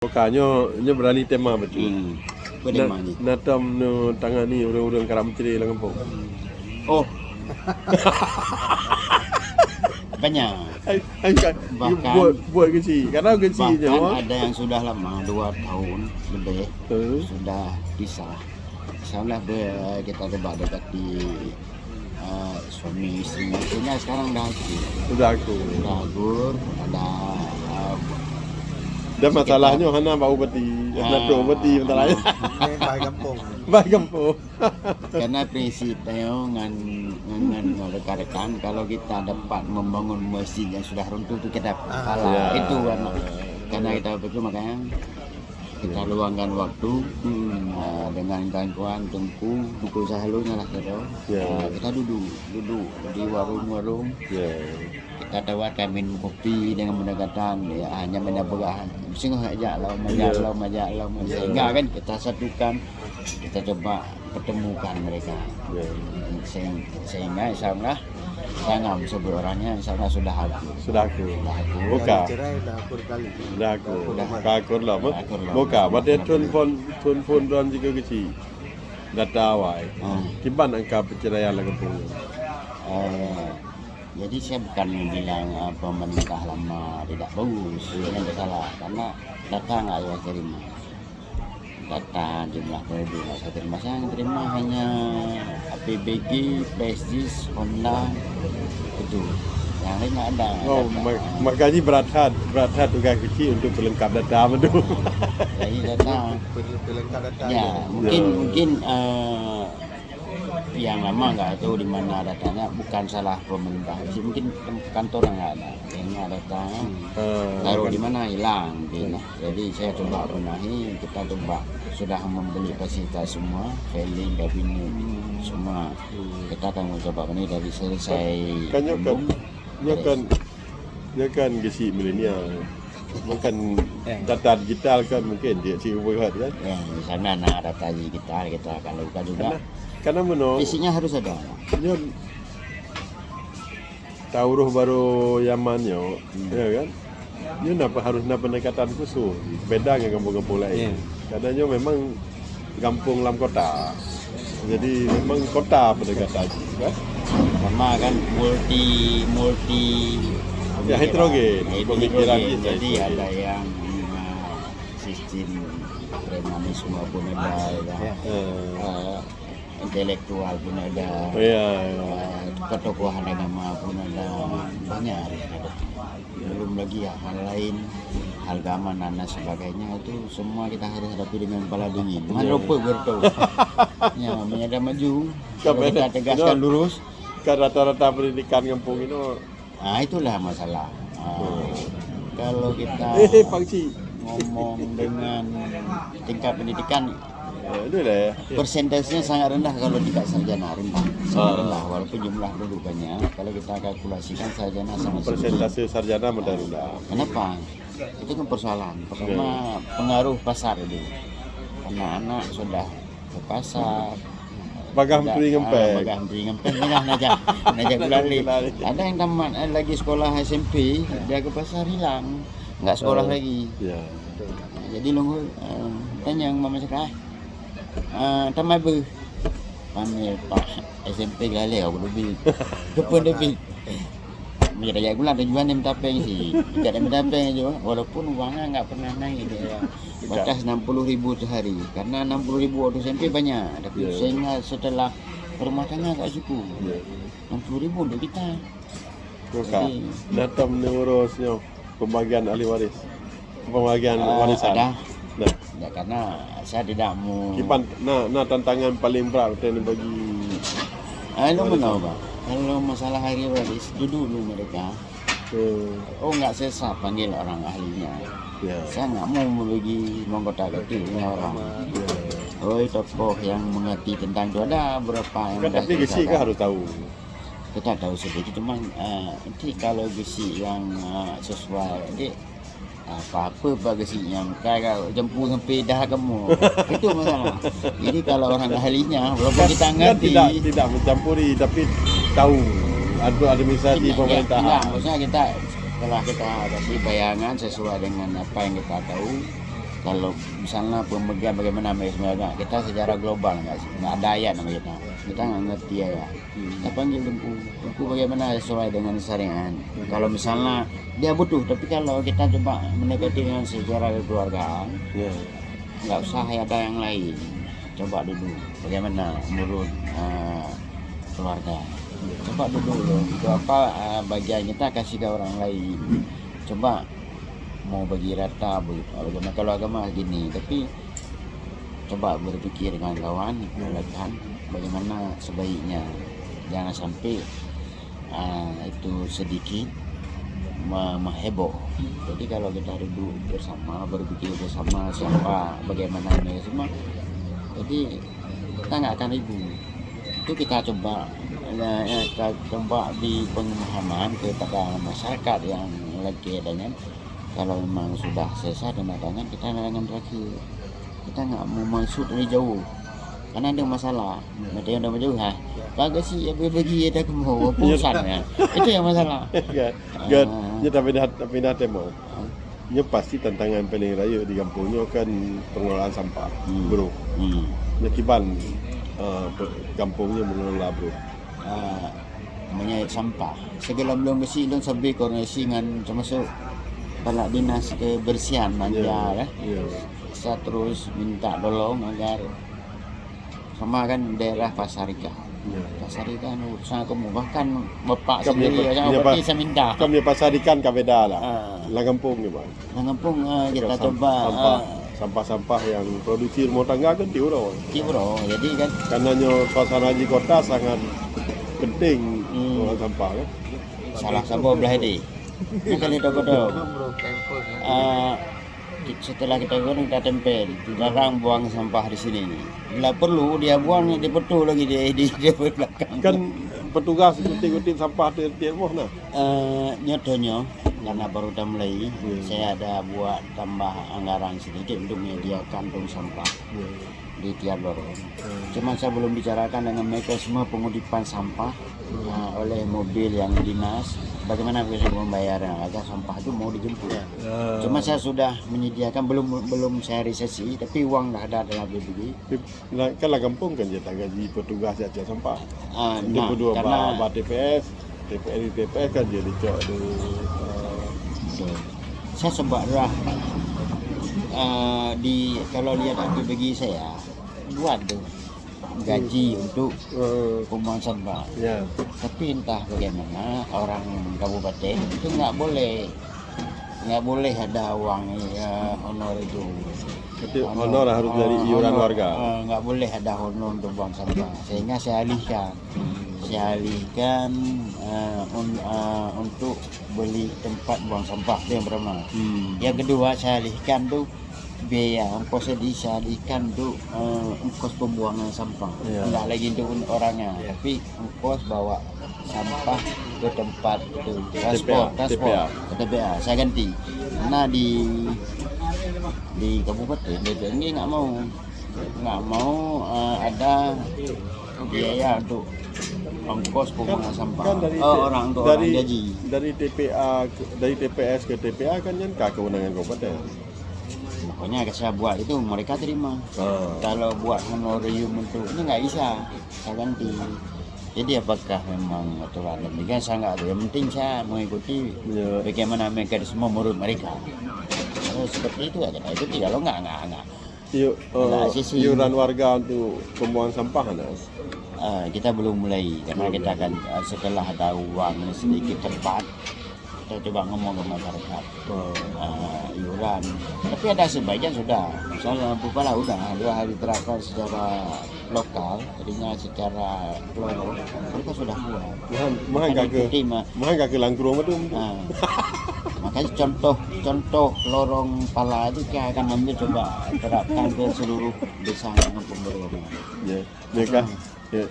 Bukannya nya berani tema betul. Tema ni. Natam no tangani orang-orang karam ceri lang kampung. Oh. Banyak. Ai kan buat kecil. Karena kecilnya bahkan ada yang sudah lama 2 tahun lebih sudah pisah. Misalnya kita coba dekat di suami istrinya sekarang dah akur, ada dan masalahnya hana bau beti, nak beti masalahnya. Baik kampung. Karena prinsipnya ngan rekan-rekan kalau kita dapat membangun masjid yang sudah runtuh itu kita kalah. Itu karena kita begitu makanya kita luangkan waktu dengan kawan-kawan Tengku Sahalunya lah kita duduk di warung-warung. Kita tawarkan minum kopi dengan pendekatan hanya menabrak mesti ngajak lau sehingga kan kita satukan, kita coba pertemukan mereka sehingga insyaallah saya sebut orangnya insyaallah sudah aku buka dah akur lah buka pada tun pun don juga kecil data awai kiban angka perceraian lah kampung. Jadi saya bukan bilang pemerintah lama tidak bagus, yang salah karena data nggak saya terima. Data jumlah penduduk nggak saya terima. Saya yang terima hanya APBG, PSJIS, Honda itu. Yang lain nggak ada. Makanya berat juga kecil untuk pelengkap data betul. Jadi data pelengkap data. Ya mungkin yang lama nggak tahu di mana datanya, bukan salah pemerintah sih, mungkin kantor nggak ada, kayaknya datanya taruh di mana hilang. Jadi saya coba benahi, kita coba sudah membeli fasilitas semua, filing, kabinet semua, kita akan mencoba ini dari selesai. Kan gesi milenial. Bukan data digital kan mungkin dia sih buat kan. Ya, di sana data digital kita akan lakukan juga. Karena fisiknya harus ada. Nyo tahu baru Yamannya, ya kan? Nyo harus pendekatan khusus. Beda dengan kampung-kampung lain. Karena nyo memang kampung lam kota. Jadi memang kota pendekatan, kan? Sama kan multi ya heterogen pemikiran jadi ada yang sistem premanisme pun ada, intelektual pun ada, ketokohan agama pun ada, banyak. Belum lagi hal lain, hal keamanan dan sebagainya, itu semua kita harus hadapi dengan kepala dingin. Mana lupa bertahu. Ya, menyadar maju. Kalau kita tegaskan lurus. Kan rata-rata pendidikan kampung itu. Itulah masalah. Kalau kita ngomong dengan tingkat pendidikan, persentasenya sangat rendah kalau tidak sarjana, sangat rendah walaupun jumlah penduduk banyak. Kalau kita kalkulasikan sarjana sama persentase sarjana rendah. Kenapa? Itu kan persoalan. Pertama pengaruh pasar itu. Anak-anak sudah ke pasar. Bagah beri ngempeng najak gulali. Ada yang tamat lagi sekolah SMP, dia ke pasar hilang, nggak sekolah lagi. Jadi nunggu tanya mama cakap, tamat ber, panggil Pak SMP gulali aku lebih, kepun lebih. Menjadi gula tujuan yang tapeng sih, tidak ada tapeng juga. Walaupun uangnya nggak pernah naik dia. Batas 60.000 sehari, karena 60.000 waktu SMP banyak, tapi sehingga setelah rumah tangga nggak cukup. 60.000 untuk kita. Datang mengurusnya pembagian ahli waris, pembagian warisan. Ada. Ya, karena saya tidak mau. Kipan, tantangan paling berat yang bagi. Lo menau Pak. Kalau masalah hari waris, duduk dulu mereka. Nggak sesat panggil orang ahlinya. Saya nggak mau membagi mengkotak-katiknya orang. Tokoh yang mengerti tentang itu ada berapa yang. Tapi gesi kan harus tahu. Kita tahu sedikit, cuman nanti kalau gesi yang sesuai, jadi apa-apa bagasi yang kayak jemput sampai dah kamu. Itu masalah. Jadi kalau orang ahlinya walaupun kita ngerti tidak mencampuri tapi tahu administrasi pemerintahan. Maksudnya kita setelah kita kasih bayangan sesuai dengan apa yang kita tahu, Kalau misalnya pemegang bagaimana sebenarnya kita secara global nggak ada ayat nama kita nggak ngerti ya. Kita panggil Dempu bagaimana sesuai dengan syariat. Kalau misalnya dia butuh, tapi kalau kita coba mendekati dengan secara kekeluargaan, nggak usah ada yang lain. Coba dulu bagaimana menurut keluarga. Coba dulu itu apa bagian kita kasih ke orang lain. Coba mau bagi rata bagaimana kalau agama gini, tapi coba berpikir dengan kawan kan bagaimana sebaiknya, jangan sampai itu sedikit heboh. Jadi kalau kita duduk bersama, berpikir bersama siapa bagaimana ini semua, jadi kita nggak akan ribut. Itu kita coba di pemahaman kepada masyarakat yang lagi adanya. Kalau memang sudah selesai dan adanya, kita jangan terakhir. Kita nggak mau maksud dari jauh, karena ada masalah. Ada yang udah jauh ha. Kagak sih ya bagi ada kemau pusat ya. Itu yang masalah. Kan, tapi dah temo. Nya pasti tantangan paling raya di kampungnya kan pengelolaan sampah, bro. Nya kiban kampungnya mengelola, bro. Namanya sampah. Segala belum bersih dan sampai koordinasi dengan termasuk kepala dinas kebersihan manja saya terus minta tolong agar sama kan daerah Pasarika. Pasar ikan urusan kamu bahkan bapak sendiri yang berarti saya minta. Kami pasar ikan kabeda lah. Lah kampung ni bang. Lah kampung kita coba sampah-sampah yang produksi rumah tangga kan tiuro. Jadi kan Karena suasana di kota sangat penting mengolah sampah kan. Salah sabo belah ini. Kali dok. Setelah kita goreng kita tempel, jarang buang sampah di sini. Bila perlu dia buang di betul lagi di belakang. Kan petugas kutip sampah di rumah nah. Nyotonya karena baru dah mulai, saya ada buat tambah anggaran sedikit untuk menyediakan tong sampah di tiap lorong. Cuma saya belum bicarakan dengan mereka semua pengudipan sampah oleh mobil yang dinas. Bagaimana bisa membayarnya agar sampah itu mau dijemput. Cuma saya sudah menyediakan, belum saya resesi, tapi uang dah ada dalam BPD. Kan lah kampung kan dia tak gaji petugas saja sampah. Dia berdua karena TPS kan dia dicok saya sebab dah kalau lihat ada bagi saya buat tuh gaji untuk pembuangan sampah. Tapi entah bagaimana orang kabupaten itu nggak boleh ada uang honor itu. Honor harus dari iuran warga. Nggak boleh ada honor untuk buang sampah. Sehingga saya alihkan untuk beli tempat buang sampah itu yang pertama. Yang kedua saya alihkan tuh biaya ongkos dialihkan untuk ongkos pembuangan sampah. Tidak lagi untuk orangnya, tapi ongkos bawa sampah ke tempat itu transport TPA saya ganti. Karena di kabupaten DPRD nggak mau ada biaya untuk ongkos pembuangan sampah. Kan Orang gaji dari TPS ke TPA kan kewenangan kabupaten. Pokoknya saya buat itu mereka terima. Kalau buat honorarium untuk ini nggak bisa, saya ganti. Jadi apakah memang aturan demikian saya nggak tahu. Yang penting saya mengikuti bagaimana mekanisme menurut mereka. Kalau seperti itu aja, itu kalau nggak. Iuran warga untuk pembuangan sampah kita belum mulai karena kita akan setelah ada uang sedikit cepat. Kita coba ngomong ke masyarakat iuran, tapi ada sebagian sudah, misalnya Bupala udah 2 hari terapkan secara lokal, jadinya secara global mereka sudah buat. Mahal ke Langkurung itu. Makanya contoh lorong Pala itu kita akan ambil coba terapkan ke seluruh desa yang pemberian. Mereka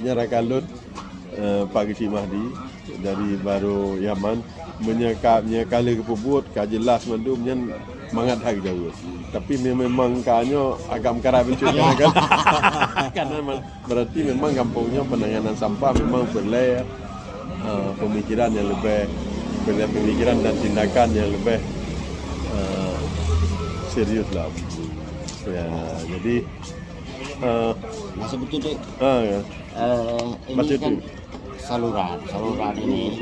nyarakan Pak Gisi Mahdi dari Baru Yaman menyekali kepubut jelas mandum nyen mangat hak jauh. Tapi memang kanyo agak kerap bercunya kan. Karena berarti memang kampungnya penanganan sampah memang perlu pemikiran yang lebih pemikiran dan tindakan yang lebih serius lah. Ya, jadi Nah sebetulnya ya. ini Masih kan saluran ini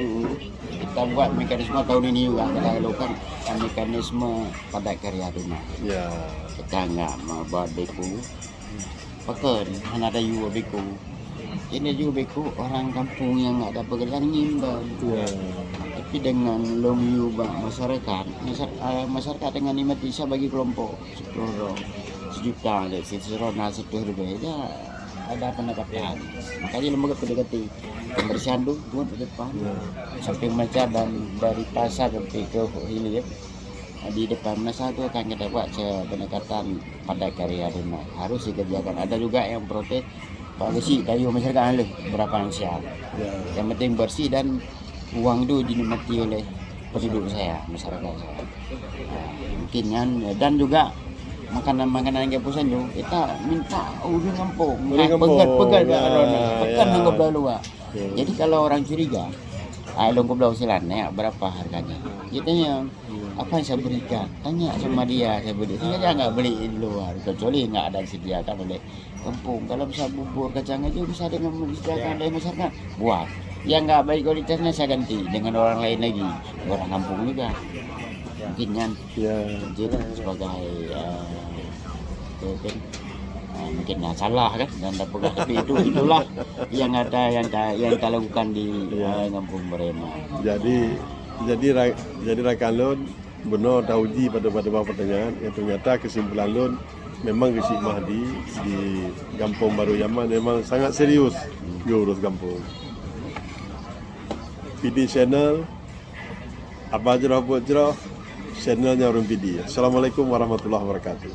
kita buat mekanisme tahun ini juga kita lakukan mekanisme padat karya rumah. Ya. Kita nggak mau buat beku pekan, hanya ada juga beku. Ini juga beku orang kampung yang nggak ada pekerjaan ngimbang. Ya. Tapi dengan long yubah masyarakat dengan lima bisa bagi kelompok 10 sejuta ada seserona 10 lebih ya ada pendapatan. Makanya lembaga pendekati pembersihan dulu buat di depan samping macam dan dari pasar sampai ke hilir di depan masa itu akan kita buat pendekatan pada karya rumah harus dikerjakan. Ada juga yang protes Pak bersih kayu masyarakat oleh berapa siap. Yang penting bersih dan uang itu dinikmati oleh penduduk saya, masyarakat saya. Nah, mungkin kan dan juga makanan-makanan yang pusan tu kita minta udah ngampung, pegat pekan hanggap lalu. Jadi kalau orang curiga, longkop lau silan berapa harganya? Dia tanya apa yang saya berikan? Tanya sama dia saya beli. Dia nggak beli di luar kecuali nggak ada disediakan oleh kampung. Kalau bisa bubur kacang aja bisa dengan disediakan oleh masyarakat buat. Yang nggak baik kualitasnya saya ganti dengan orang lain lagi, orang kampung juga. Mungkin kan jadi sebagai mungkin salah kan dan tapi itulah yang ada yang kita lakukan di kampung Berema. Jadi rakan lun benar tauji pada pertanyaan yang ternyata kesimpulan lun memang Gesik Mahdi di Kampung Baru Yaman memang sangat serius diurus kampung. PD channel apa jerah buat jerah channelnya Orang PD. Assalamualaikum warahmatullahi wabarakatuh.